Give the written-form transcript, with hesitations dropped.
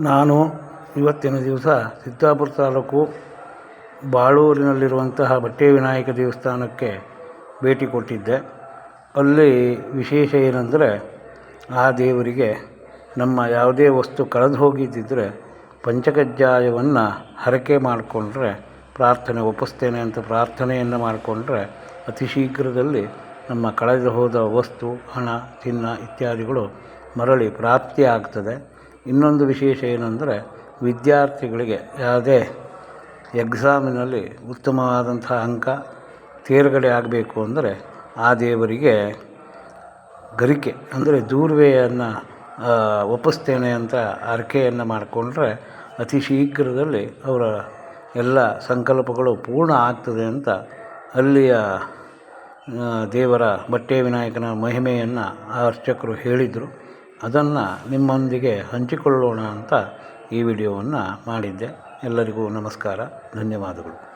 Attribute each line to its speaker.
Speaker 1: ನಾನು ಇವತ್ತಿನ ದಿವಸ ಚಿತ್ತಾಪುರ ತಾಲೂಕು ಬಾಳೂರಿನಲ್ಲಿರುವಂತಹ ಬಟ್ಟೆ ವಿನಾಯಕ ದೇವಸ್ಥಾನಕ್ಕೆ ಭೇಟಿ ಕೊಟ್ಟಿದ್ದೆ. ಅಲ್ಲಿ ವಿಶೇಷ ಏನಂದರೆ, ಆ ದೇವರಿಗೆ ನಮ್ಮ ಯಾವುದೇ ವಸ್ತು ಕಳೆದು ಹೋಗಿದ್ದಿದ್ದರೆ ಪಂಚಕಜ್ಜಾಯವನ್ನು ಹರಕೆ ಮಾಡಿಕೊಂಡ್ರೆ ಪ್ರಾರ್ಥನೆ ಒಪ್ಪಿಸ್ತೇನೆ ಅಂತ ಪ್ರಾರ್ಥನೆಯನ್ನು ಮಾಡಿಕೊಂಡ್ರೆ ಅತಿ ಶೀಘ್ರದಲ್ಲಿ ನಮ್ಮ ಕಳೆದು ಹೋದ ವಸ್ತು, ಹಣ, ಚಿನ್ನ ಇತ್ಯಾದಿಗಳು ಮರಳಿ ಪ್ರಾಪ್ತಿ ಆಗ್ತದೆ. ಇನ್ನೊಂದು ವಿಶೇಷ ಏನಂದರೆ, ವಿದ್ಯಾರ್ಥಿಗಳಿಗೆ ಯಾವುದೇ ಎಕ್ಸಾಮಿನಲ್ಲಿ ಉತ್ತಮವಾದಂಥ ಅಂಕ ತೇರ್ಗಡೆ ಆಗಬೇಕು ಅಂದರೆ ಆ ದೇವರಿಗೆ ಗರಿಕೆ ಅಂದರೆ ದೂರ್ವೆಯನ್ನು ಒಪ್ಪಿಸ್ತೇನೆ ಅಂತ ಹರಕೆಯನ್ನು ಮಾಡಿಕೊಂಡ್ರೆ ಅತಿ ಶೀಘ್ರದಲ್ಲಿ ಅವರ ಎಲ್ಲ ಸಂಕಲ್ಪಗಳು ಪೂರ್ಣ ಆಗ್ತದೆ ಅಂತ ಅಲ್ಲಿಯ ದೇವರ ಬಟ್ಟೆ ವಿನಾಯಕನ ಮಹಿಮೆಯನ್ನು ಆ ಅರ್ಚಕರು ಹೇಳಿದರು. ಅದನ್ನು ನಿಮ್ಮೊಂದಿಗೆ ಹಂಚಿಕೊಳ್ಳೋಣ ಅಂತ ಈ ವಿಡಿಯೋವನ್ನು ಮಾಡಿದ್ದೆ. ಎಲ್ಲರಿಗೂ ನಮಸ್ಕಾರ, ಧನ್ಯವಾದಗಳು.